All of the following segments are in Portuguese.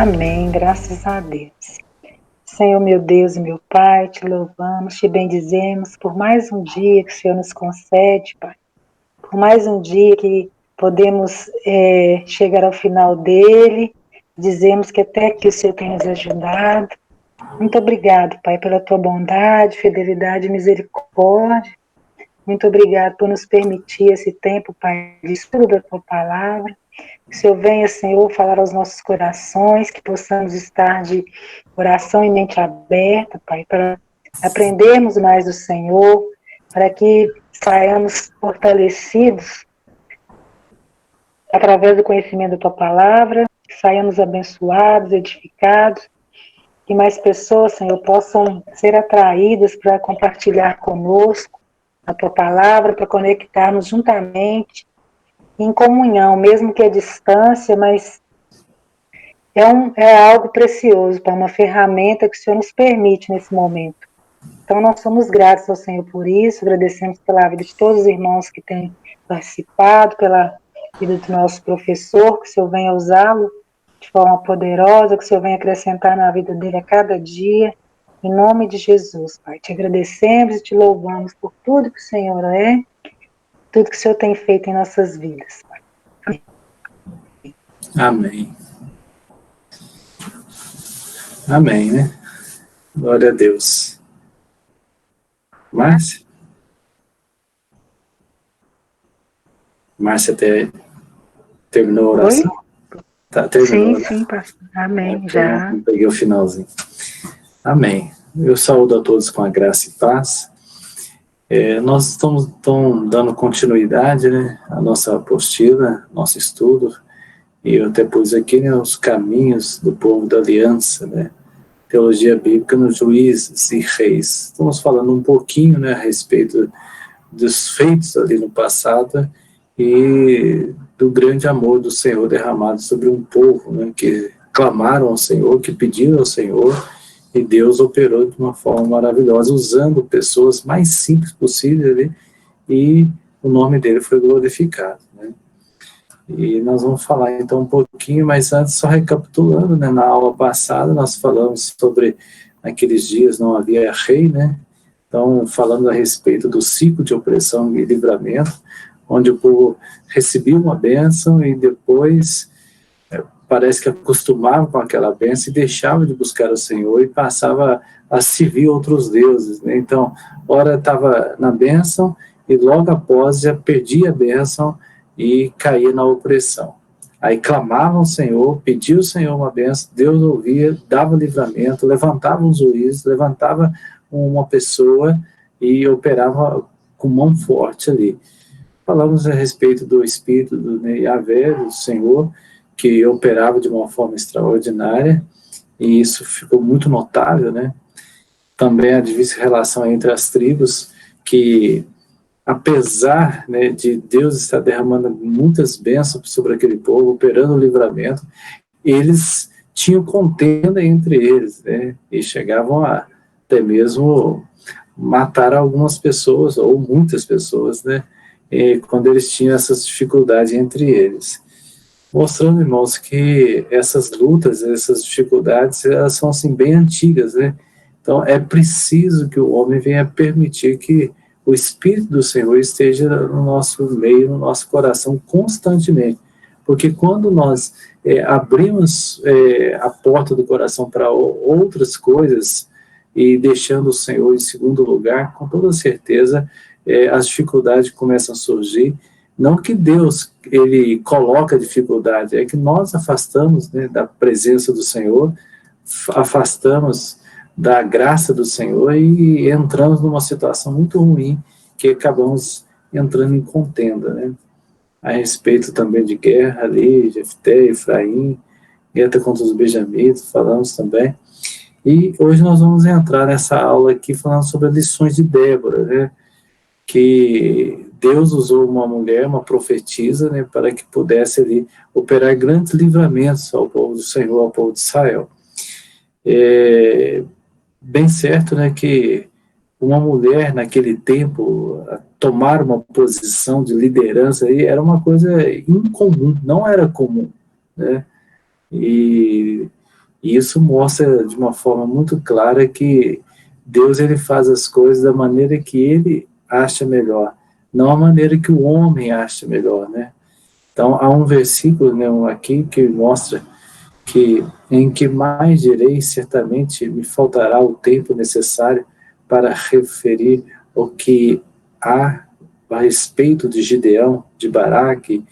Amém, graças a Deus. Senhor, meu Deus e meu Pai, te louvamos, te bendizemos por mais um dia que o Senhor nos concede, Pai. Por mais um dia que podemos chegar ao final dele, dizemos que até aqui o Senhor tem nos ajudado. Muito obrigado, Pai, pela tua bondade, fidelidade e misericórdia. Muito obrigado por nos permitir esse tempo, Pai, de estudo da tua palavra. Que o Senhor venha, Senhor, falar aos nossos corações, que possamos estar de coração e mente aberta, Pai, para aprendermos mais do Senhor, para que saiamos fortalecidos através do conhecimento da tua palavra, que saiamos abençoados, edificados, que mais pessoas, Senhor, possam ser atraídas para compartilhar conosco a tua palavra, para conectarmos juntamente em comunhão, mesmo que à distância, mas é algo precioso, é uma ferramenta que o Senhor nos permite nesse momento. Então, nós somos gratos ao Senhor por isso, agradecemos pela vida de todos os irmãos que têm participado, pela vida do nosso professor, que o Senhor venha usá-lo de forma poderosa, que o Senhor venha acrescentar na vida dele a cada dia, em nome de Jesus, Pai. Te agradecemos e te louvamos por tudo que o Senhor é, tudo que o Senhor tem feito em nossas vidas, Pai. Amém. Amém, né? Glória a Deus. Márcia? Márcia terminou a oração? Oi? Tá, terminou, sim, né? sim, pastor. Amém, Então, já. eu peguei o finalzinho. Amém. Eu saúdo a todos com a graça e paz. Nós estamos dando continuidade, né, à nossa apostila, nosso estudo, e eu até pus aqui, né, os caminhos do povo da aliança, né, teologia bíblica nos juízes e reis. Estamos falando um pouquinho, né, a respeito dos feitos ali no passado e do grande amor do Senhor derramado sobre um povo, né, que clamaram ao Senhor, que pediram ao Senhor, e Deus operou de uma forma maravilhosa, usando pessoas mais simples possível ali, e o nome dele foi glorificado, né? E nós vamos falar então um pouquinho, mas antes, só recapitulando, né, na aula passada nós falamos sobre naqueles dias não havia rei, né? Então, falando a respeito do ciclo de opressão e livramento, onde o povo recebia uma bênção e depois parece que acostumava com aquela bênção e deixava de buscar o Senhor e passava a servir outros deuses, né? Então, ora estava na bênção e logo após já perdia a bênção e caía na opressão. Aí clamavam ao Senhor, pediam ao Senhor uma bênção, Deus ouvia, dava livramento, levantava um juiz, levantava uma pessoa e operava com mão forte ali. Falamos a respeito do Espírito do Yahvé, do Senhor, que operava de uma forma extraordinária, e isso ficou muito notável, né? Também a difícil relação entre as tribos, que apesar, né, de Deus estar derramando muitas bênçãos sobre aquele povo, operando o livramento, eles tinham contenda entre eles, né? E chegavam a até mesmo matar algumas pessoas, ou muitas pessoas, né? E quando eles tinham essas dificuldades entre eles. Mostrando, irmãos, que essas lutas, essas dificuldades, elas são assim bem antigas, né? Então é preciso que o homem venha permitir que o Espírito do Senhor esteja no nosso meio, no nosso coração constantemente, porque quando nós abrimos a porta do coração para outras coisas e deixando o Senhor em segundo lugar, com toda certeza as dificuldades começam a surgir. Não que Deus ele coloca dificuldade, é que nós afastamos, né, da presença do Senhor, afastamos da graça do Senhor e entramos numa situação muito ruim, que acabamos entrando em contenda, né? A respeito também de guerra ali, Jefté, Efraim, guerra contra os benjamitas, falamos também. E hoje nós vamos entrar nessa aula aqui falando sobre as lições de Débora, né? Que Deus usou uma mulher, uma profetisa, né, para que pudesse ali operar grandes livramentos ao povo do Senhor, ao povo de Israel. Bem certo, né, que uma mulher naquele tempo tomar uma posição de liderança aí era uma coisa incomum, não era comum, né? E E isso mostra de uma forma muito clara que Deus ele faz as coisas da maneira que ele acha melhor, não a maneira que o homem acha melhor, né? Então, há um versículo, né, aqui que mostra que em que mais direi, certamente me faltará o tempo necessário para referir o que há a respeito de Gideão, de Baraque,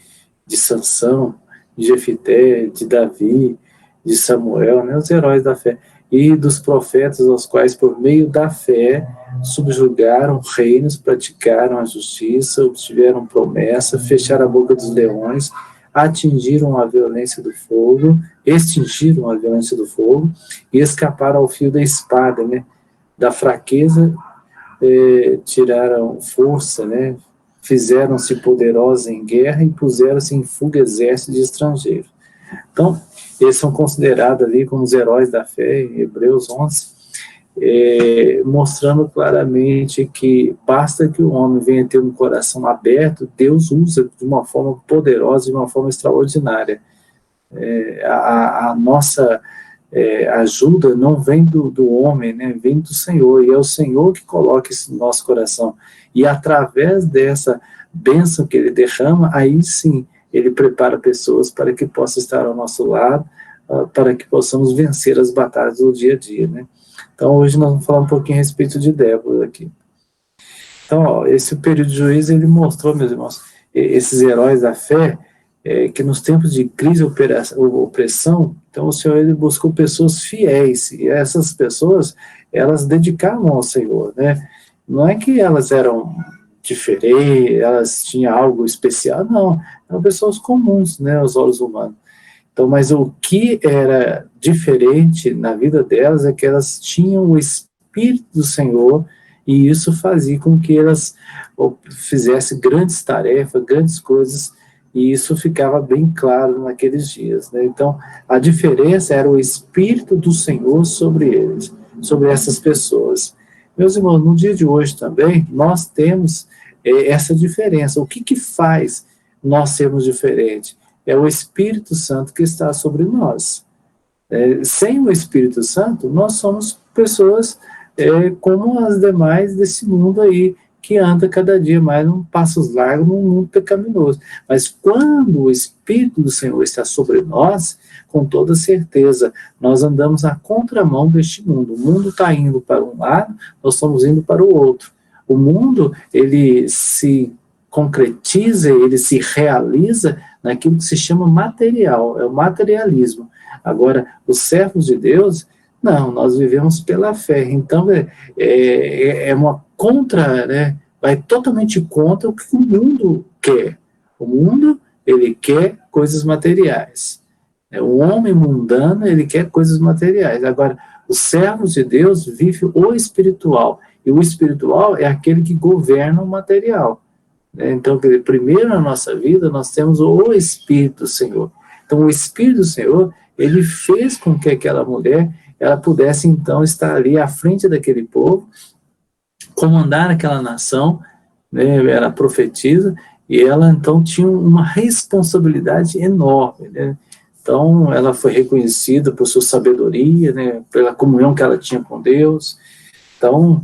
de Sansão, de Jefité, de Davi, de Samuel, né, os heróis da fé, e dos profetas aos quais, por meio da fé, subjugaram reinos, praticaram a justiça, obtiveram promessa, fecharam a boca dos leões, atingiram a violência do fogo, extinguiram a violência do fogo e escaparam ao fio da espada, né? Da fraqueza tiraram força, né? Fizeram-se poderosos em guerra e puseram-se em fuga exércitos de estrangeiros. Então, eles são considerados ali como os heróis da fé, em Hebreus 11, mostrando claramente que basta que o homem venha ter um coração aberto, Deus usa de uma forma poderosa, de uma forma extraordinária. A nossa ajuda não vem do homem, né? Vem do Senhor, e é o Senhor que coloca isso no nosso coração. E através dessa bênção que ele derrama, aí sim, ele prepara pessoas para que possam estar ao nosso lado, para que possamos vencer as batalhas do dia a dia, né? Então, hoje nós vamos falar um pouquinho a respeito de Débora aqui. Então, ó, esse período de juízo, ele mostrou, meus irmãos, esses heróis da fé, que nos tempos de crise e opressão, então o Senhor ele buscou pessoas fiéis, e essas pessoas, elas dedicavam ao Senhor, né? Não é que elas eram diferentes, elas tinham algo especial, não, eram pessoas comuns, né, aos olhos humanos. Então, mas o que era diferente na vida delas é que elas tinham o Espírito do Senhor, e isso fazia com que elas fizessem grandes tarefas, grandes coisas, e isso ficava bem claro naqueles dias, né? Então, a diferença era o Espírito do Senhor sobre eles, sobre essas pessoas. Meus irmãos, no dia de hoje também, nós temos essa diferença. O que faz nós sermos diferentes? É o Espírito Santo que está sobre nós. Sem o Espírito Santo, nós somos pessoas como as demais desse mundo aí, que anda cada dia mais um passos largos num mundo pecaminoso. Mas quando o Espírito do Senhor está sobre nós, com toda certeza, nós andamos à contramão deste mundo. O mundo está indo para um lado, nós estamos indo para o outro. O mundo, ele se concretiza, ele se realiza naquilo que se chama material, é o materialismo. Agora, os servos de Deus, não, nós vivemos pela fé. Então, é uma contra, né? Vai totalmente contra o que o mundo quer. O mundo, ele quer coisas materiais. O homem mundano, ele quer coisas materiais. Agora, os servos de Deus vivem o espiritual. E o espiritual é aquele que governa o material. Então, primeiro na nossa vida, nós temos o Espírito do Senhor. Então, o Espírito do Senhor, ele fez com que aquela mulher, ela pudesse, então, estar ali à frente daquele povo, comandar aquela nação, né? Ela profetiza, e ela, então, tinha uma responsabilidade enorme, né? Então, ela foi reconhecida por sua sabedoria, né? Pela comunhão que ela tinha com Deus. Então,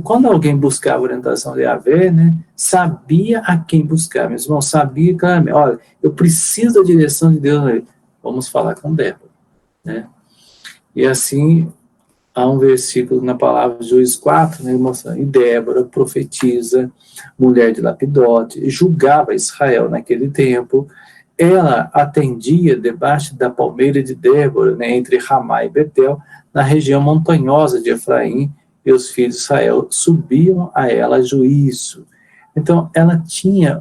quando alguém buscava a orientação de Yahvé, né, sabia a quem buscar, meu irmão, sabia claramente, olha, eu preciso da direção de Deus, vamos falar com Débora, né? E assim, há um versículo na palavra de Juízes 4, né, mostrando, e Débora, profetiza, mulher de Lapidote, julgava Israel naquele tempo, ela atendia debaixo da palmeira de Débora, né, entre Ramá e Betel, na região montanhosa de Efraim, e os filhos de Israel subiam a ela a juízo. Então, ela tinha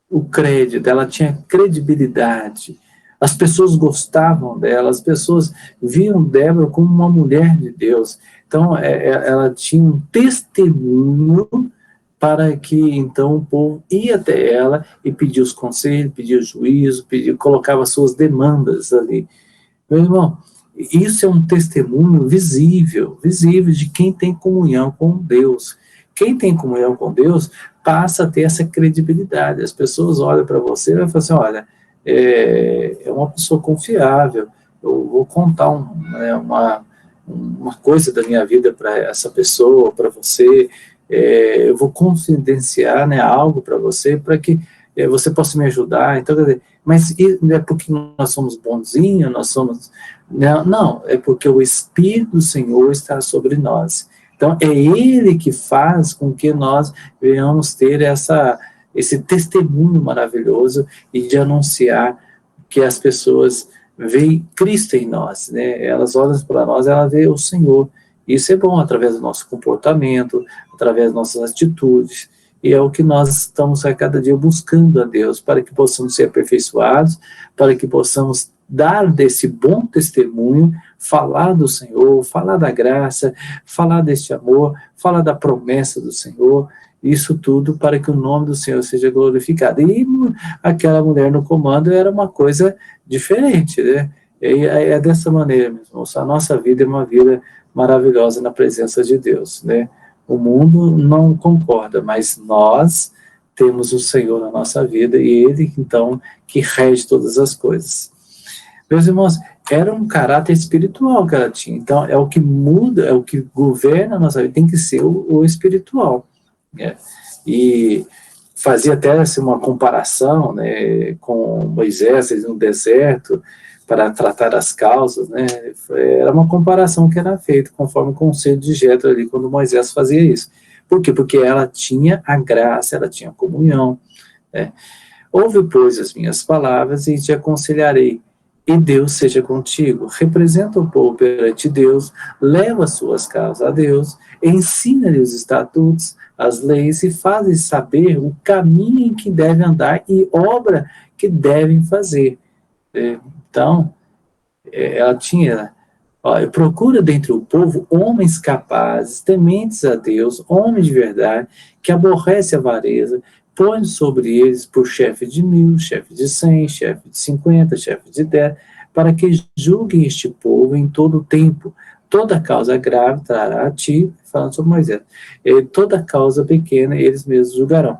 o crédito, ela tinha credibilidade, as pessoas gostavam dela, as pessoas viam Débora como uma mulher de Deus. Então, ela tinha um testemunho para que, então, o povo ia até ela e pedia os conselhos, pedia juízo, colocava suas demandas ali. Meu irmão, isso é um testemunho visível de quem tem comunhão com Deus. Quem tem comunhão com Deus passa a ter essa credibilidade. As pessoas olham para você e falam assim, olha, é uma pessoa confiável, eu vou contar uma coisa da minha vida para essa pessoa, para você, eu vou confidenciar, né, algo para você, para que você possa me ajudar. Então, quer dizer, mas não é porque nós somos bonzinhos, nós somos... Não, é porque o Espírito do Senhor está sobre nós. Então, é Ele que faz com que nós venhamos ter esse testemunho maravilhoso e de anunciar que as pessoas veem Cristo em nós, né? Elas olham para nós, elas veem o Senhor. Isso é bom através do nosso comportamento, através das nossas atitudes, e é o que nós estamos a cada dia buscando a Deus, para que possamos ser aperfeiçoados, para que possamos dar desse bom testemunho, falar do Senhor, falar da graça, falar deste amor, falar da promessa do Senhor, isso tudo para que o nome do Senhor seja glorificado. E aquela mulher no comando era uma coisa diferente, né? É dessa maneira, meus irmãos, a nossa vida é uma vida maravilhosa na presença de Deus, né? O mundo não concorda, mas nós temos o Senhor na nossa vida e Ele, então, que rege todas as coisas. Meus irmãos, era um caráter espiritual que ela tinha. Então, é o que muda, é o que governa a nossa vida, tem que ser o espiritual. Né? E fazia até assim, uma comparação, né, com Moisés no deserto, para tratar as causas, né? Era uma comparação que era feita conforme o conselho de Jetro ali, quando Moisés fazia isso. Por quê? Porque ela tinha a graça, ela tinha a comunhão. Né? Ouve, pois, as minhas palavras e te aconselharei, e Deus seja contigo. Representa o povo perante Deus, leva as suas causas a Deus, ensina-lhe os estatutos, as leis, e faz saber o caminho em que deve andar e obra que devem fazer. Então, ela tinha, procura dentre o povo homens capazes, tementes a Deus, homens de verdade, que aborrece a avareza, põe sobre eles por chefe de 1000, chefe de 100, chefe de 50, chefe de 10, para que julguem este povo em todo o tempo. Toda causa grave trará a ti, falando sobre Moisés, toda causa pequena eles mesmos julgarão.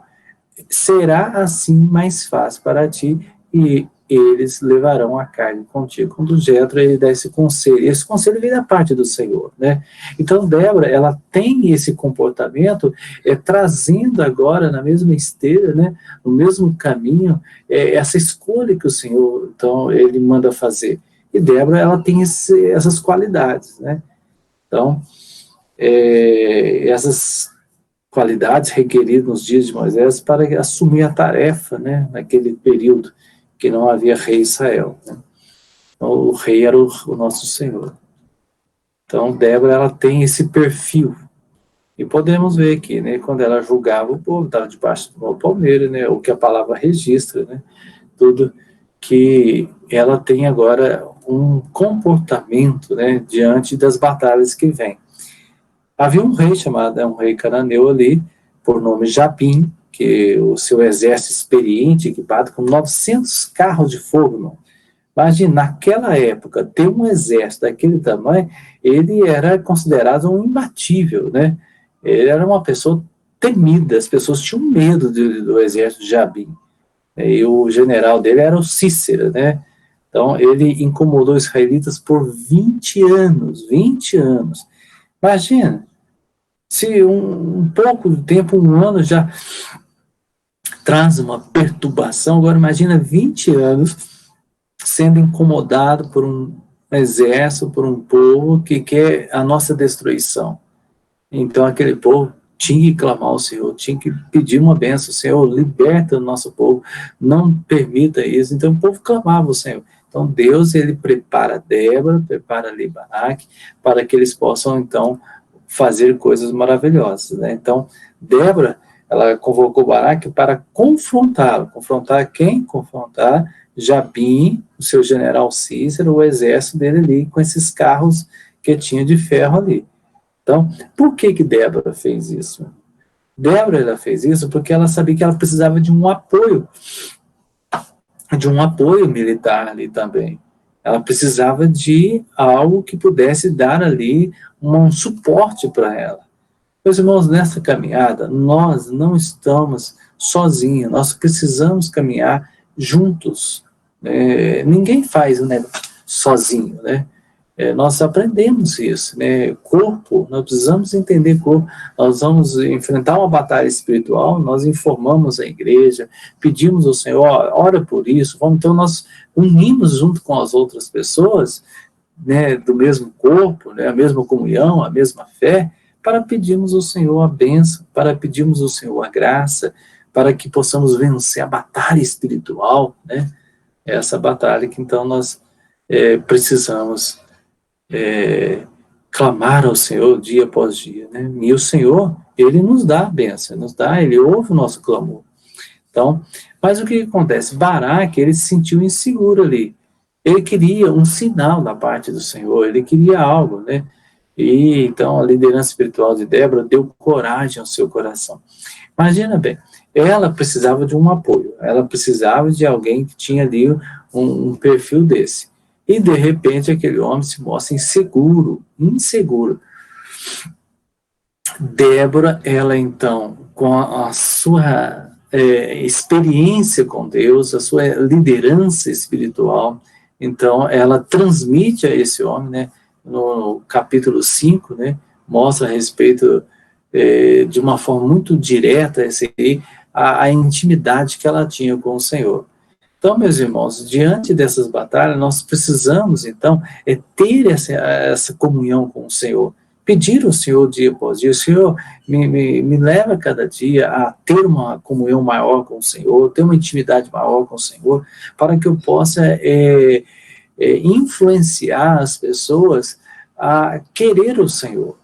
Será assim mais fácil para ti, e eles levarão a carne contigo. Quando Jetro, ele dá esse conselho vem da parte do Senhor, né? Então, Débora, ela tem esse comportamento, trazendo agora na mesma esteira, né, no mesmo caminho, essa escolha que o Senhor, então, ele manda fazer. E Débora, ela tem essas qualidades, né? Então, essas qualidades requeridas nos dias de Moisés para assumir a tarefa, né, naquele período que não havia rei em Israel. Né? Então, o rei era o nosso Senhor. Então, Débora, ela tem esse perfil. E podemos ver aqui, né, quando ela julgava o povo, estava debaixo do palmeiro, né, o que a palavra registra, né, tudo que ela tem agora um comportamento, né, diante das batalhas que vêm. Havia um rei chamado, um rei cananeu ali, por nome Jabim, que o seu exército experiente, equipado com 900 carros de fogo. Não? Imagina, naquela época, ter um exército daquele tamanho, ele era considerado um imbatível, né? Ele era uma pessoa temida, as pessoas tinham medo do exército de Jabim. E o general dele era o Cícera, né? Então, ele incomodou os israelitas por 20 anos, 20 anos. Imagina, se um pouco de tempo, um ano já traz uma perturbação, agora imagina 20 anos sendo incomodado por um exército, por um povo que quer a nossa destruição. Então aquele povo tinha que clamar ao Senhor, tinha que pedir uma bênção, Senhor, liberta o nosso povo, não permita isso. Então o povo clamava ao Senhor. Então Deus, ele prepara Débora, prepara ali Baraque, para que eles possam então fazer coisas maravilhosas, né? Então Débora, ela convocou Baraque para confrontá-lo. Confrontar quem? Confrontar Jabim, o seu general Cícero, o exército dele ali, com esses carros que tinha de ferro ali. Então, por que Débora fez isso? Débora, ela fez isso porque ela sabia que ela precisava de um apoio militar ali também. Ela precisava de algo que pudesse dar ali um suporte para ela. Meus irmãos, nessa caminhada, nós não estamos sozinhos, nós precisamos caminhar juntos. Ninguém faz, né, sozinho, né? Nós aprendemos isso, né? Corpo, nós precisamos entender corpo. Nós vamos enfrentar uma batalha espiritual, nós informamos a igreja, pedimos ao Senhor, ora por isso, então nós unimos junto com as outras pessoas, né, do mesmo corpo, né, a mesma comunhão, a mesma fé, para pedirmos ao Senhor a bênção, para pedirmos ao Senhor a graça, para que possamos vencer a batalha espiritual, né? Essa batalha que então nós precisamos clamar ao Senhor dia após dia, né? E o Senhor, Ele nos dá a bênção, Ele ouve o nosso clamor. Então, mas o que acontece? Baraque, ele se sentiu inseguro ali. Ele queria um sinal da parte do Senhor, ele queria algo, né? E então a liderança espiritual de Débora deu coragem ao seu coração. Imagina bem, ela precisava de um apoio, ela precisava de alguém que tinha ali um perfil desse. E de repente aquele homem se mostra inseguro. Débora, ela então, com a sua experiência com Deus, a sua liderança espiritual, então ela transmite a esse homem, né, no capítulo 5, né, mostra a respeito de uma forma muito direta a intimidade que ela tinha com o Senhor. Então, meus irmãos, diante dessas batalhas, nós precisamos, então, ter essa comunhão com o Senhor. Pedir ao Senhor dia após dia, o Senhor me leva cada dia a ter uma comunhão maior com o Senhor, ter uma intimidade maior com o Senhor, para que eu possa influenciar as pessoas a querer o Senhor.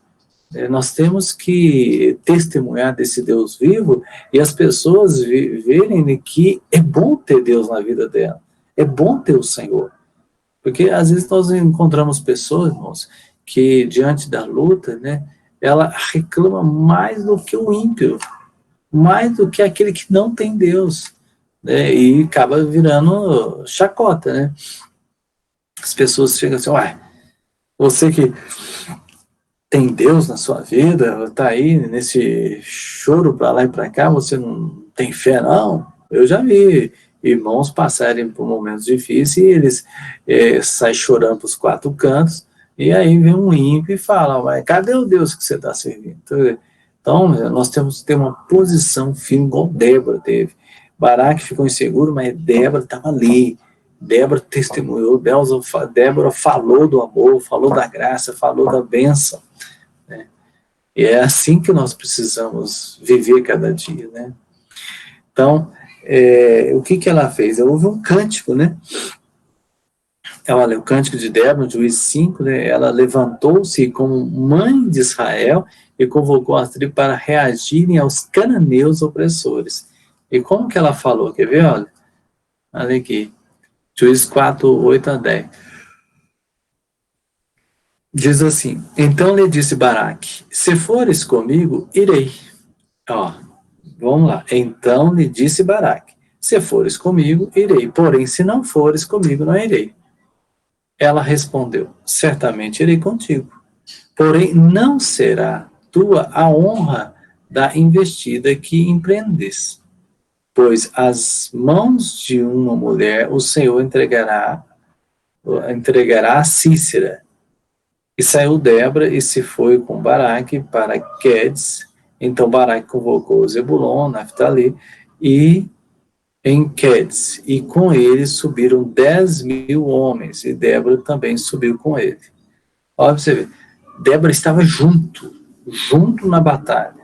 Nós temos que testemunhar desse Deus vivo e as pessoas verem que é bom ter Deus na vida dela, é bom ter o Senhor. Porque às vezes nós encontramos pessoas, irmãos, que diante da luta, né, ela reclama mais do que o ímpio, mais do que aquele que não tem Deus, né, e acaba virando chacota, né? As pessoas chegam assim, uai, você que tem Deus na sua vida, está aí nesse choro para lá e para cá, você não tem fé, não? Eu já vi irmãos passarem por momentos difíceis e eles saem chorando para os quatro cantos, e aí vem um ímpio e fala, mas cadê o Deus que você está servindo? Então, nós temos que ter uma posição firme, igual Débora teve. Baraque ficou inseguro, mas Débora estava ali. Débora testemunhou, Débora falou do amor, falou da graça, falou da bênção, né? E é assim que nós precisamos viver cada dia, né? Então, o que ela fez? Houve um cântico, né? Olha, o cântico de Débora, Juízes 5, né? Ela levantou-se como mãe de Israel e convocou as tribos para reagirem aos cananeus opressores. E como que ela falou? Quer ver? Olha aqui. Juízes 4, 8 a 10. Diz assim, então lhe disse Baraque, se fores comigo, irei. Vamos lá. Então lhe disse Baraque, se fores comigo, irei. Porém, se não fores comigo, não irei. Ela respondeu, certamente irei contigo. Porém, não será tua a honra da investida que empreendes. Pois as mãos de uma mulher o Senhor entregará a Cícera. E saiu Débora e se foi com Baraque para Quedes. Então Baraque convocou Zebulon, Naftali, e em Quedes. E com ele subiram 10.000 homens. E Débora também subiu com ele. Olha para você ver. Débora estava junto na batalha.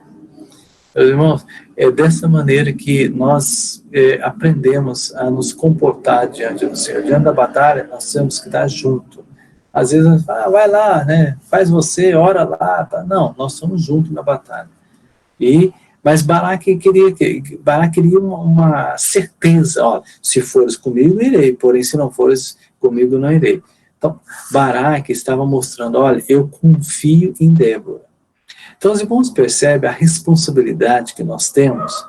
Meus irmãos, é dessa maneira que nós aprendemos a nos comportar diante do Senhor. Diante da batalha, nós temos que estar junto. Às vezes, vai lá, né? Faz você, ora lá. Tá? Não, nós somos juntos na batalha. Mas Baraque queria uma certeza. Se fores comigo, irei. Porém, se não fores comigo, não irei. Então, Baraque estava mostrando, olha, eu confio em Débora. Então, os irmãos percebem a responsabilidade que nós temos,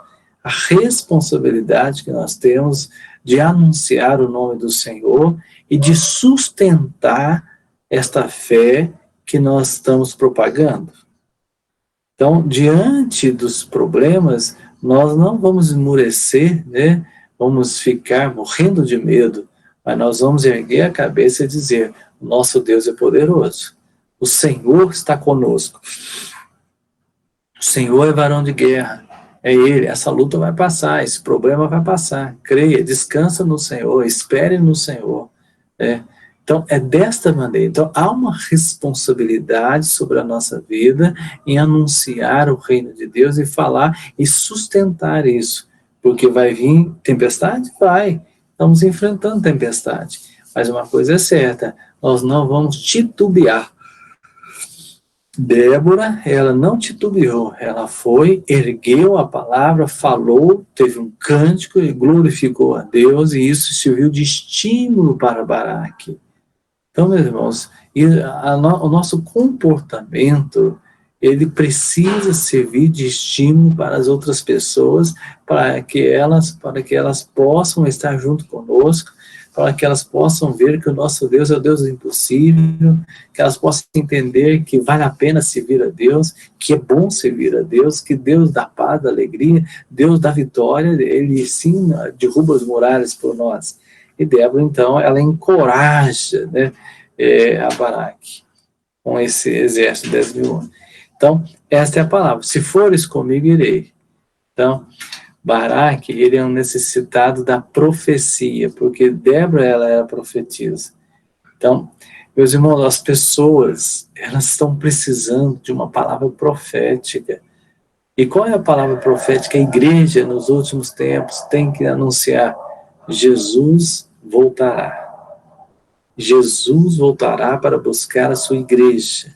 de anunciar o nome do Senhor e de sustentar esta fé que nós estamos propagando. Então, diante dos problemas, nós não vamos esmurecer, né? Vamos ficar morrendo de medo. mas nós vamos erguer a cabeça e dizer, o nosso Deus é poderoso, o Senhor está conosco, o Senhor é varão de guerra, é Ele, essa luta vai passar, esse problema vai passar, creia, descansa no Senhor, espere no Senhor, Então, é desta maneira. Então, há uma responsabilidade sobre a nossa vida em anunciar o reino de Deus e falar e sustentar isso. Porque vai vir tempestade? Vai. Estamos enfrentando tempestade. Mas uma coisa é certa, nós não vamos titubear. Débora, ela não titubeou, ela foi, ergueu a palavra, falou, teve um cântico e glorificou a Deus, e isso serviu de estímulo para Baraque. Então, meus irmãos, o nosso comportamento, ele precisa servir de estímulo para as outras pessoas, para que elas possam estar junto conosco, para que elas possam ver que o nosso Deus é o Deus do impossível, que elas possam entender que vale a pena servir a Deus, que é bom servir a Deus, que Deus dá paz, dá alegria, Deus dá vitória, Ele sim derruba as muralhas por nós. E Débora, então, ela encoraja, né, a Baraque com esse exército de 10 mil homens. Então, esta é a palavra. Se fores comigo, irei. Então, Baraque, ele é um necessitado da profecia, porque Débora, ela era profetisa. Então, meus irmãos, as pessoas, elas estão precisando de uma palavra profética. E qual é a palavra profética? A igreja, nos últimos tempos, tem que anunciar: Jesus voltará. Jesus voltará para buscar a sua igreja.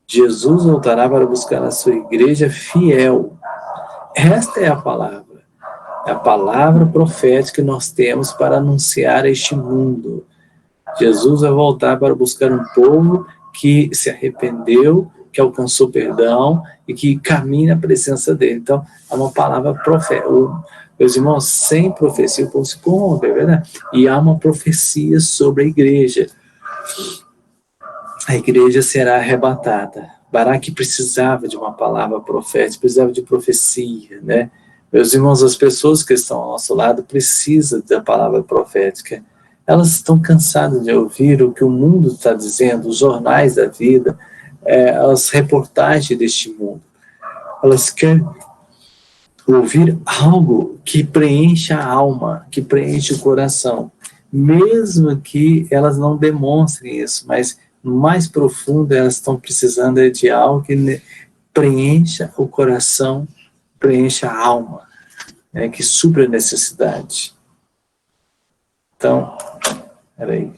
Jesus voltará para buscar a sua igreja fiel. Esta é a palavra profética que nós temos para anunciar a este mundo. Jesus vai voltar para buscar um povo que se arrependeu, que alcançou perdão e que caminha na presença dele. Então, é uma palavra profética. Meus irmãos, sem profecia o povo se corrompe, é verdade? E há uma profecia sobre a igreja. A igreja será arrebatada. Baraque precisava de uma palavra profética, precisava de profecia, né? Meus irmãos, as pessoas que estão ao nosso lado precisam da palavra profética. Elas estão cansadas de ouvir o que o mundo está dizendo, os jornais da vida, as reportagens deste mundo. Elas querem ouvir algo que preencha a alma, que preenche o coração, mesmo que elas não demonstrem isso, mas no mais profundo elas estão precisando de algo que preencha o coração, preencha a alma, que supra a necessidade. Então, peraí.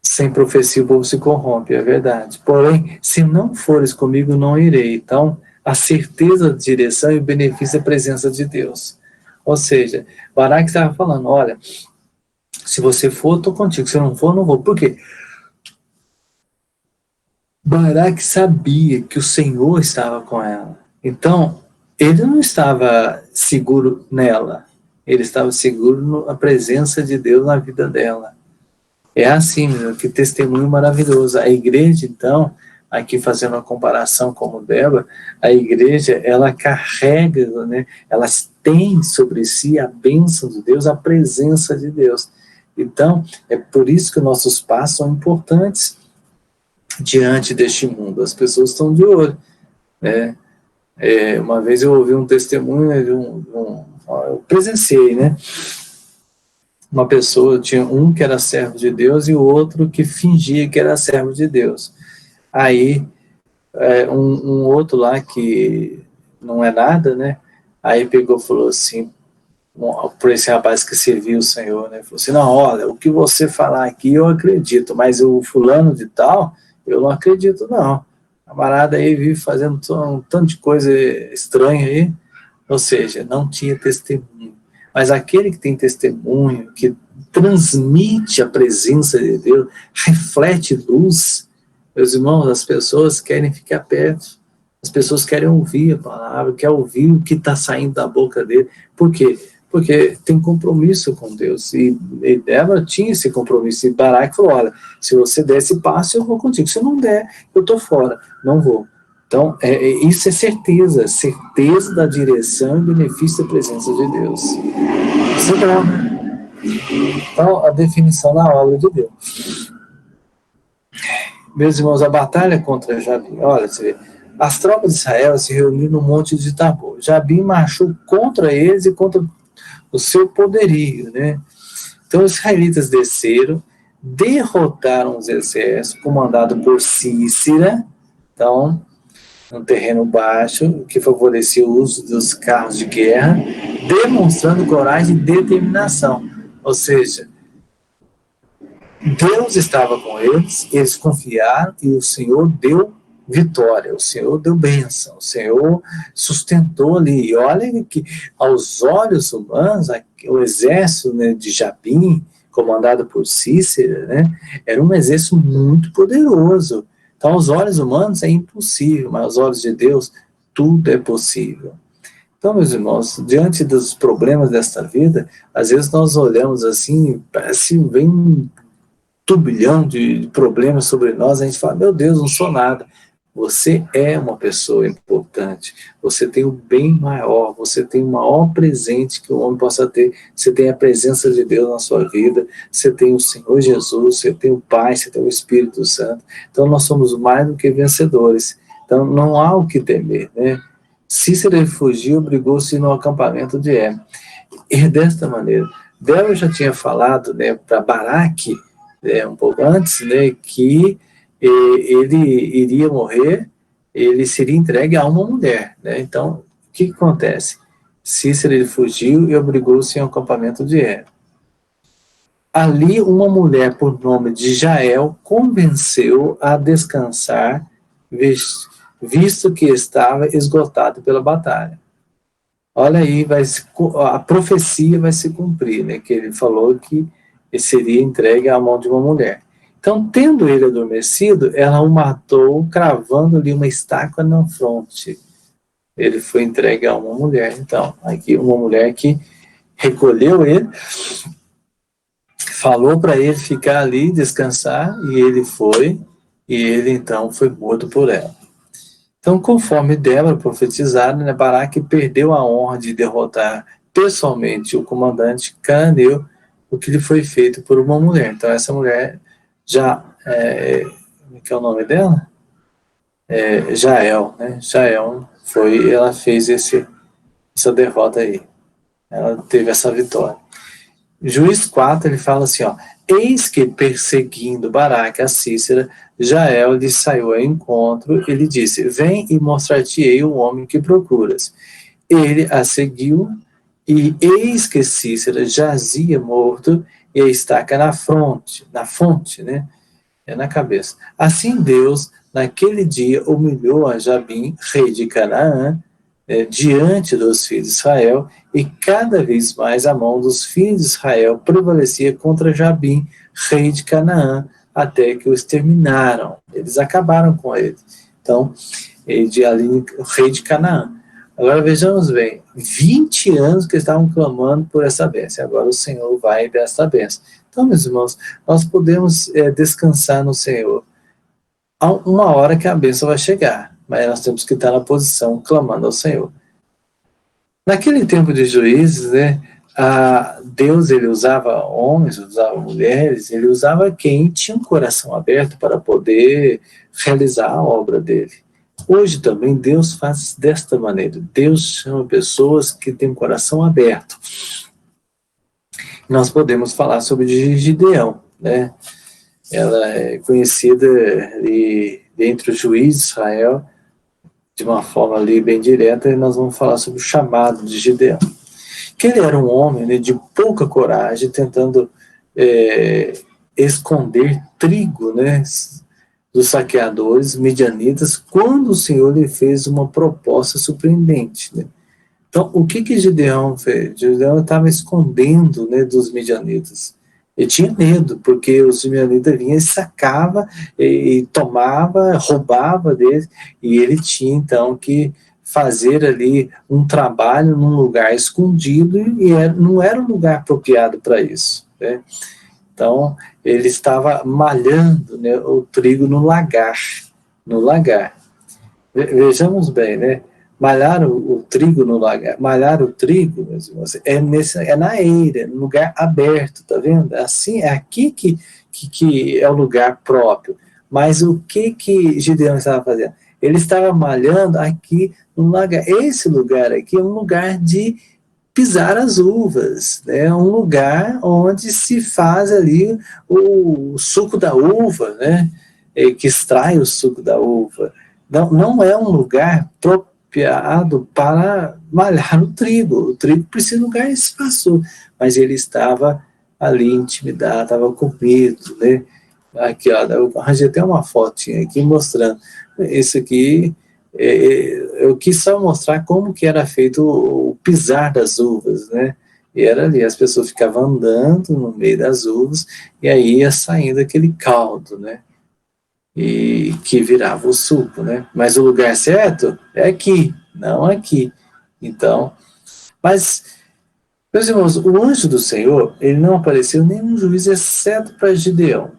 Sem profecia o povo se corrompe, é verdade. Porém, se não fores comigo, não irei. Então, a certeza da direção e o benefício da presença de Deus. Ou seja, Baraque estava falando, olha, se você for, eu estou contigo, se não for, não vou. Por quê? Baraque sabia que o Senhor estava com ela. Então, ele não estava seguro nela, ele estava seguro na presença de Deus na vida dela. É assim, meu, que testemunho maravilhoso. A igreja, então, aqui fazendo uma comparação como Débora, a igreja, ela carrega, né, ela tem sobre si a bênção de Deus, a presença de Deus. Então, é por isso que nossos passos são importantes diante deste mundo. As pessoas estão de olho, né? Uma vez eu ouvi um testemunho de eu presenciei, né? Uma pessoa, tinha um que era servo de Deus e o outro que fingia que era servo de Deus. Aí, um outro lá que não é nada, né? Aí pegou e falou assim, por esse rapaz que serviu o Senhor, né? Falou assim, não, olha, o que você falar aqui eu acredito, mas o fulano de tal, eu não acredito não. A camarada aí vive fazendo um tanto de coisa estranha aí, ou seja, não tinha testemunho. Mas aquele que tem testemunho, que transmite a presença de Deus, reflete luz, meus irmãos, as pessoas querem ficar perto, as pessoas querem ouvir a palavra, querem ouvir o que está saindo da boca dele. Por quê? Porque tem compromisso com Deus, e Débora tinha esse compromisso, e Baraque falou, olha, se você der esse passo, eu vou contigo, se não der, eu estou fora, não vou. Então, isso é certeza da direção e benefício da presença de Deus. Isso é bom, né? Então, a definição na obra de Deus. Meus irmãos, a batalha contra Jabim, olha, você vê, as tropas de Israel se reuniram no monte de Tabor. Jabim marchou contra eles e contra o seu poderio, né? Então, os israelitas desceram, derrotaram os exércitos, comandado por Cícera, então, um terreno baixo, que favorecia o uso dos carros de guerra, demonstrando coragem e determinação. Ou seja, Deus estava com eles, eles confiaram e o Senhor deu vitória, o Senhor deu bênção, o Senhor sustentou ali. E olha que, aos olhos humanos, o exército, né, de Jabim, comandado por Cícera, né, era um exército muito poderoso. Então, aos olhos humanos é impossível, mas aos olhos de Deus, tudo é possível. Então, meus irmãos, diante dos problemas desta vida, às vezes nós olhamos assim, parece que vem um turbilhão de problemas sobre nós, a gente fala, meu Deus, não sou nada. Você é uma pessoa importante, você tem o bem maior, você tem o maior presente que o homem possa ter, você tem a presença de Deus na sua vida, você tem o Senhor Jesus, você tem o Pai, você tem o Espírito Santo, então nós somos mais do que vencedores, então não há o que temer, né? Cícera fugiu, obrigou-se no acampamento de Er. E desta maneira, Débora já tinha falado, né, para Baraque, um pouco antes, né, que ele iria morrer, ele seria entregue a uma mulher, né? Então, o que acontece? Cícera ele fugiu e obrigou-se ao acampamento de Er. Ali, uma mulher por nome de Jael convenceu a descansar, visto que estava esgotado pela batalha. Olha aí, a profecia vai se cumprir, né? Que ele falou que ele seria entregue à mão de uma mulher. Então, tendo ele adormecido, ela o matou, cravando-lhe uma estaca na fronte. Ele foi entregue a uma mulher. Então, aqui uma mulher que recolheu ele, falou para ele ficar ali, descansar, e ele foi, e ele então foi morto por ela. Então, conforme Débora profetizada, né, Baraque perdeu a honra de derrotar pessoalmente o comandante cananeu, o que lhe foi feito por uma mulher. Então, essa mulher já, que é o nome dela? Jael, né? Jael ela fez essa derrota aí. Ela teve essa vitória. Juiz 4, ele fala assim, ó, eis que perseguindo Baraque a Cícera, Jael lhe saiu ao encontro e lhe disse, vem e mostrar-te-ei o homem que procuras. Ele a seguiu e eis que Cícera jazia morto e a estaca na fonte, né? Na cabeça. Assim Deus, naquele dia, humilhou a Jabim, rei de Canaã, diante dos filhos de Israel, e cada vez mais a mão dos filhos de Israel prevalecia contra Jabim, rei de Canaã, até que o exterminaram. Eles acabaram com ele. Então, ali, o rei de Canaã. Agora vejamos bem, 20 anos que eles estavam clamando por essa bênção, agora o Senhor vai dar essa bênção. Então, meus irmãos, nós podemos descansar no Senhor. Há uma hora que a bênção vai chegar, mas nós temos que estar na posição clamando ao Senhor. Naquele tempo de Juízes, né, Deus ele usava homens, usava mulheres, ele usava quem tinha um coração aberto para poder realizar a obra dele. Hoje também Deus faz desta maneira. Deus chama pessoas que têm um coração aberto. Nós podemos falar sobre Gideão, né? Ela é conhecida entre os juízes de Israel de uma forma ali bem direta, e nós vamos falar sobre o chamado de Gideão. Que ele era um homem, né, de pouca coragem, tentando esconder trigo, né, dos saqueadores midianitas, quando o Senhor lhe fez uma proposta surpreendente, né? Então, o que Gideão fez? Gideão estava escondendo, né, dos midianitas. Ele tinha medo, porque os midianitas vinham e sacava, e tomava, roubava deles, e ele tinha, então, que fazer ali um trabalho num lugar escondido, e não era um lugar apropriado para isso, né? Então, ele estava malhando, né, o trigo no lagar. Vejamos bem, né? Malhar o trigo no lagar. Malhar o trigo, meus irmãos, é na eira, no lugar aberto, tá vendo? Assim, é aqui que é o lugar próprio. Mas o que Gideão estava fazendo? Ele estava malhando aqui no lagar. Esse lugar aqui é um lugar de pisar as uvas, né? Um lugar onde se faz ali o suco da uva, né? Que extrai o suco da uva. Não é um lugar apropriado para malhar o trigo. O trigo precisa de um lugar espaçoso, mas ele estava ali intimidado, estava com medo, né? Aqui, ó, eu arranjei até uma fotinha aqui mostrando. Isso aqui, eu quis só mostrar como que era feito o pisar das uvas, né? E era ali, as pessoas ficavam andando no meio das uvas, e aí ia saindo aquele caldo, né? E que virava o suco, né? Mas o lugar certo é aqui, não aqui. Então, mas, meus irmãos, o anjo do Senhor, ele não apareceu nenhum juiz, exceto para Gideão.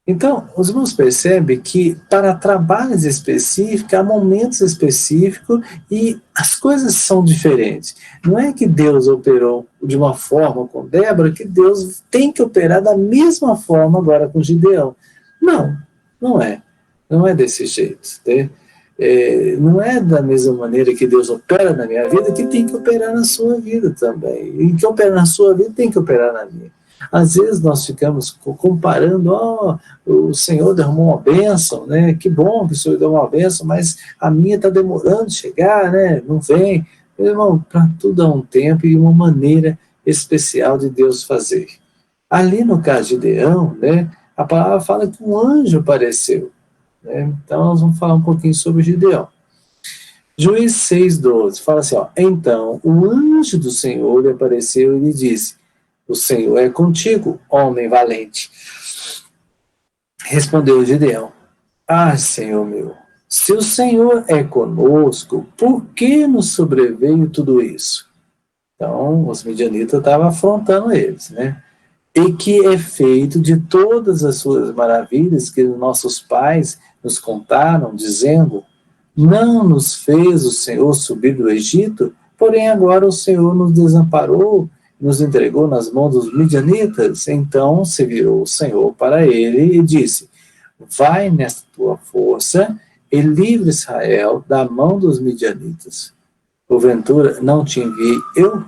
Então, os irmãos percebem que para trabalhos específicos, há momentos específicos e as coisas são diferentes. Não é que Deus operou de uma forma com Débora, que Deus tem que operar da mesma forma agora com Gideão. Não é. Não é desse jeito. Né? Não é da mesma maneira que Deus opera na minha vida que tem que operar na sua vida também. E que opera na sua vida tem que operar na minha. Às vezes nós ficamos comparando, o Senhor derramou uma bênção, né? Que bom que o Senhor deu uma bênção, mas a minha está demorando de chegar, né? Não vem. Meu irmão, para tudo há um tempo e uma maneira especial de Deus fazer. Ali no caso de Gideão, né? A palavra fala que um anjo apareceu. Né? Então nós vamos falar um pouquinho sobre Gideão. Juiz 6:12 fala assim, ó, então o anjo do Senhor lhe apareceu e lhe disse, o Senhor é contigo, homem valente. Respondeu Gideão, Senhor meu, se o Senhor é conosco, por que nos sobreveio tudo isso? Então, os midianitas estavam afrontando eles, né? E que é feito de todas as suas maravilhas que nossos pais nos contaram, dizendo, não nos fez o Senhor subir do Egito, porém agora o Senhor nos desamparou, nos entregou nas mãos dos midianitas. Então se virou o Senhor para ele e disse, vai nesta tua força e livre Israel da mão dos midianitas. Porventura não te enviei eu?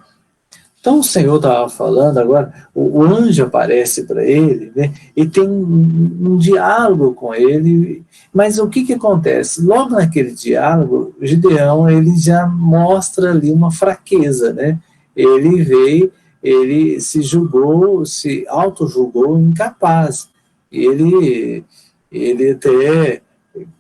Então o Senhor estava falando agora, o anjo aparece para ele, né, e tem um diálogo com ele, mas o que acontece? Logo naquele diálogo, Gideão ele já mostra ali uma fraqueza, né? Ele veio, ele se auto-julgou incapaz. Ele até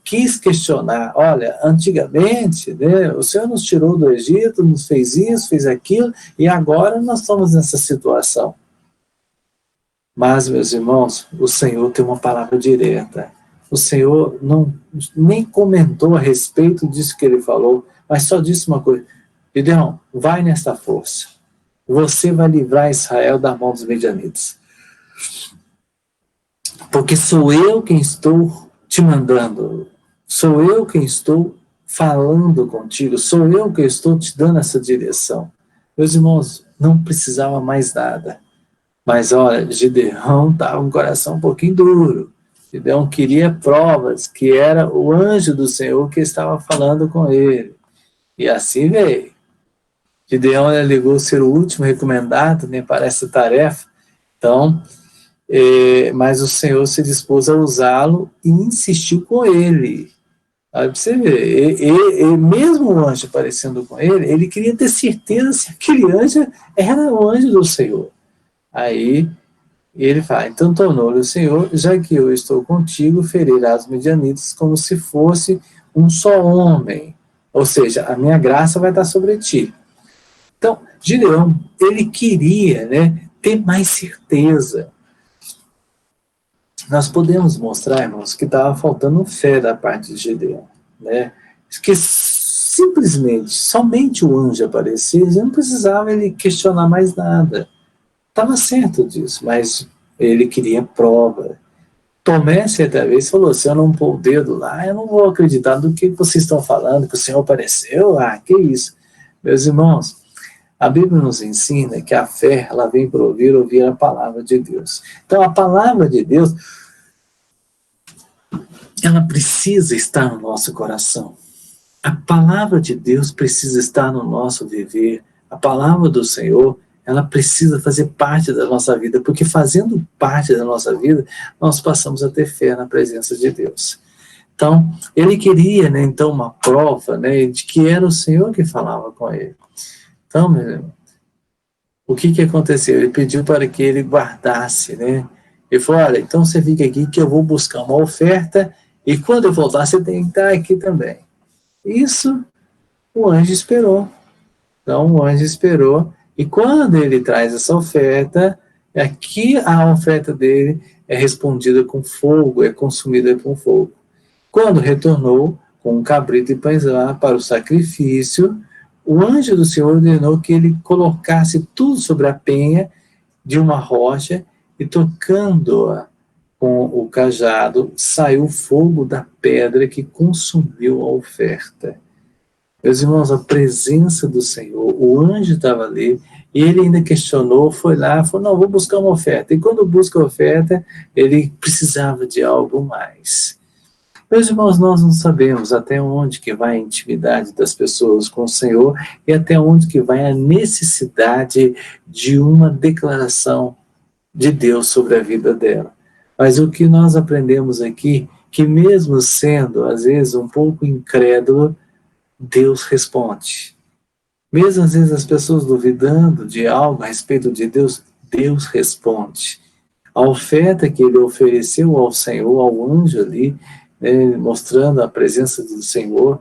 quis questionar, olha, antigamente, né, o Senhor nos tirou do Egito, nos fez isso, fez aquilo, e agora nós estamos nessa situação. Mas, meus irmãos, o Senhor tem uma palavra direta. O Senhor nem comentou a respeito disso que ele falou, mas só disse uma coisa, Gideão, vai nessa força. Você vai livrar Israel da mão dos midianitas. Porque sou eu quem estou te mandando, sou eu quem estou falando contigo, sou eu que estou te dando essa direção. Meus irmãos, não precisava mais nada. Mas olha, Gideão estava com o coração um pouquinho duro. Gideão queria provas, que era o anjo do Senhor que estava falando com ele. E assim veio. Gideão alegou ser o último recomendado, né, para essa tarefa. Então, mas o Senhor se dispôs a usá-lo e insistiu com ele. Aí você vê, mesmo o anjo aparecendo com ele queria ter certeza se aquele anjo era o anjo do Senhor. Aí ele fala, então tornou-lhe o Senhor, já que eu estou contigo, ferirás os midianitas como se fosse um só homem. Ou seja, a minha graça vai estar sobre ti. Então, Gideão, ele queria, né, ter mais certeza. Nós podemos mostrar, irmãos, que estava faltando fé da parte de Gideão, né? Que simplesmente, somente o anjo aparecer, ele não precisava ele questionar mais nada. Estava certo disso, mas ele queria prova. Tomé, certa vez, falou, se eu não pôr o dedo lá, eu não vou acreditar do que vocês estão falando, que o Senhor apareceu, que isso. Meus irmãos, a Bíblia nos ensina que a fé, ela vem para ouvir a palavra de Deus. Então, a palavra de Deus, ela precisa estar no nosso coração. A palavra de Deus precisa estar no nosso viver. A palavra do Senhor, ela precisa fazer parte da nossa vida, porque fazendo parte da nossa vida, nós passamos a ter fé na presença de Deus. Então, ele queria, né, então, uma prova, né, de que era o Senhor que falava com ele. Então, meu irmão, o que aconteceu? Ele pediu para que ele guardasse, né? Ele falou, olha, então você fica aqui que eu vou buscar uma oferta e quando eu voltar você tem que estar aqui também. Isso o anjo esperou. Então o anjo esperou e quando ele traz essa oferta, aqui a oferta dele é respondida com fogo, é consumida com fogo. Quando retornou com um cabrito e pães lá para o sacrifício, o anjo do Senhor ordenou que ele colocasse tudo sobre a penha de uma rocha e tocando-a com o cajado, saiu fogo da pedra que consumiu a oferta. Meus irmãos, a presença do Senhor, o anjo estava ali, e ele ainda questionou, foi lá, falou, não, vou buscar uma oferta. E quando busca a oferta, ele precisava de algo mais. Meus irmãos, nós não sabemos até onde que vai a intimidade das pessoas com o Senhor e até onde que vai a necessidade de uma declaração de Deus sobre a vida dela. Mas o que nós aprendemos aqui, que mesmo sendo, às vezes, um pouco incrédulo, Deus responde. Mesmo, às vezes, as pessoas duvidando de algo a respeito de Deus, Deus responde. A oferta que ele ofereceu ao Senhor, ao anjo ali, mostrando a presença do Senhor,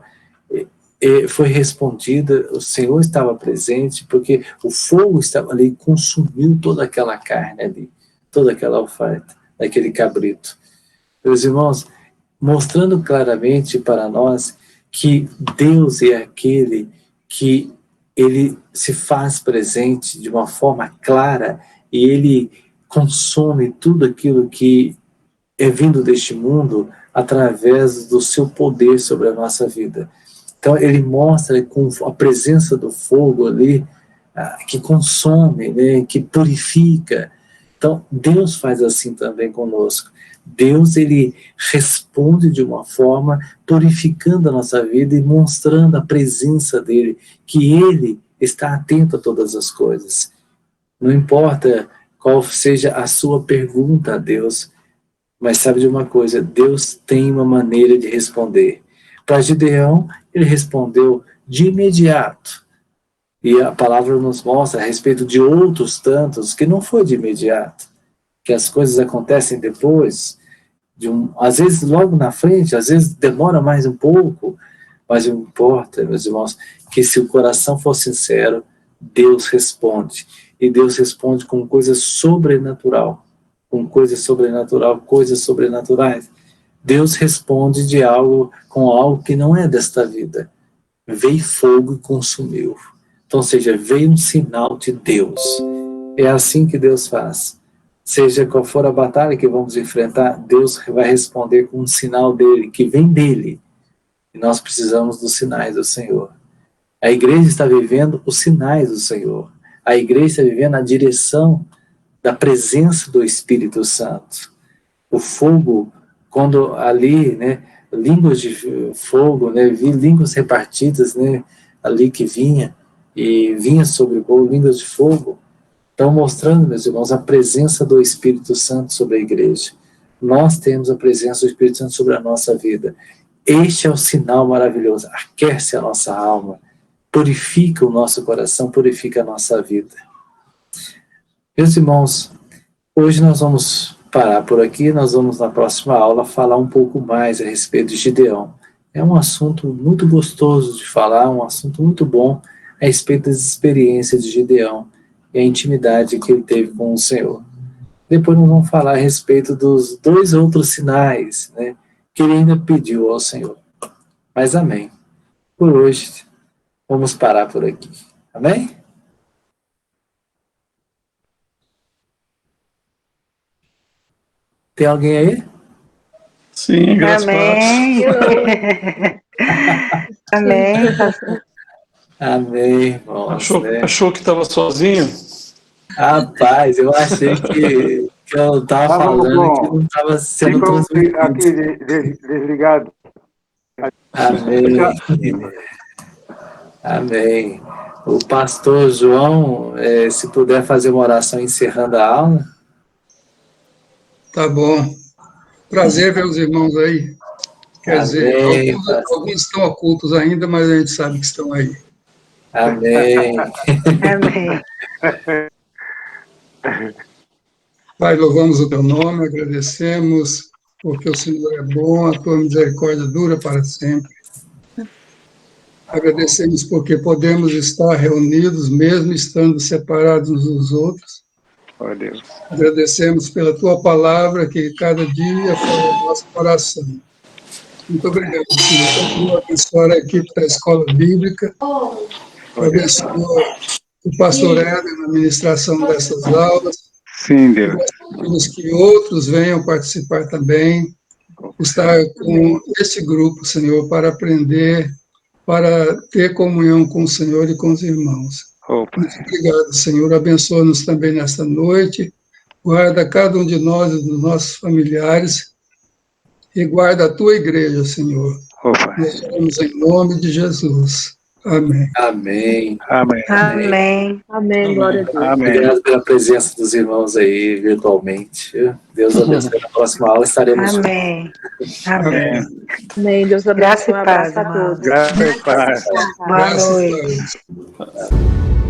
foi respondida, o Senhor estava presente, porque o fogo estava ali e consumiu toda aquela carne ali, toda aquela oferta, daquele cabrito. Meus irmãos, mostrando claramente para nós que Deus é aquele que ele se faz presente de uma forma clara e ele consome tudo aquilo que é vindo deste mundo através do seu poder sobre a nossa vida. Então ele mostra com a presença do fogo ali, que consome, né, que purifica. Então Deus faz assim também conosco. Deus, ele responde de uma forma purificando a nossa vida e mostrando a presença dele, que ele está atento a todas as coisas. Não importa qual seja a sua pergunta a Deus, mas sabe de uma coisa, Deus tem uma maneira de responder. Para Gideão, ele respondeu de imediato. E a palavra nos mostra a respeito de outros tantos que não foi de imediato, que as coisas acontecem depois, às vezes logo na frente, às vezes demora mais um pouco, mas não importa, meus irmãos, que se o coração for sincero, Deus responde. E Deus responde com coisas sobrenatural, coisas sobrenaturais. Deus responde com algo que não é desta vida. Veio fogo e consumiu. Então, ou seja, veio um sinal de Deus. É assim que Deus faz. Seja qual for a batalha que vamos enfrentar, Deus vai responder com um sinal dele, que vem dele. E nós precisamos dos sinais do Senhor. A igreja está vivendo os sinais do Senhor. A igreja está vivendo a direção da presença do Espírito Santo. O fogo, quando ali, né, línguas de fogo, né, vi línguas repartidas, né, ali que vinha sobre o povo, línguas de fogo, estão mostrando, meus irmãos, a presença do Espírito Santo sobre a igreja. Nós temos a presença do Espírito Santo sobre a nossa vida. Este é o sinal maravilhoso, aquece a nossa alma, purifica o nosso coração, purifica a nossa vida. Meus irmãos, hoje nós vamos parar por aqui, nós vamos na próxima aula falar um pouco mais a respeito de Gideão. É um assunto muito gostoso de falar, um assunto muito bom a respeito das experiências de Gideão e a intimidade que ele teve com o Senhor. Depois nós vamos falar a respeito dos 2 outros sinais, né, que ele ainda pediu ao Senhor. Mas amém. Por hoje, vamos parar por aqui. Amém? Tem alguém aí? Sim, graças a Deus. Amém. Amém, pastor. Amém, irmãos. Achou que estava sozinho? Rapaz, eu achei que eu estava falando e que não estava sendo Ficou transmitido. aqui desligado. Amém. Amém. O pastor João, se puder fazer uma oração encerrando a aula. Tá bom. Prazer ver os irmãos aí. Quer dizer, Amém, alguns estão ocultos ainda, mas a gente sabe que estão aí. Amém. Amém. Pai, louvamos o teu nome, agradecemos, porque o Senhor é bom, a tua misericórdia dura para sempre. Agradecemos porque podemos estar reunidos, mesmo estando separados uns dos outros. Oh, Deus. Agradecemos pela tua palavra, que cada dia fala o nosso coração. Muito obrigado, Senhor. Continua a abençoar a equipe da Escola Bíblica. Abençoa o pastor Éder na ministração dessas aulas. Sim, Deus. Pedimos que outros venham participar também, estar com este grupo, Senhor, para aprender, para ter comunhão com o Senhor e com os irmãos. Opa. Muito obrigado, Senhor. Abençoa-nos também nesta noite. Guarda cada um de nós e dos nossos familiares. E guarda a tua igreja, Senhor. Opa. Nós oramos em nome de Jesus. Amém. Amém. Amém. Amém. Amém, glória a Deus. Amém. Obrigado pela presença dos irmãos aí virtualmente. Deus abençoe. Na próxima aula estaremos juntos. Amém. Amém. Amém. Deus Graça abençoe. e Um paz, abraço a irmãos. todos. Graças a Deus. Boa Graças a noite. Deus.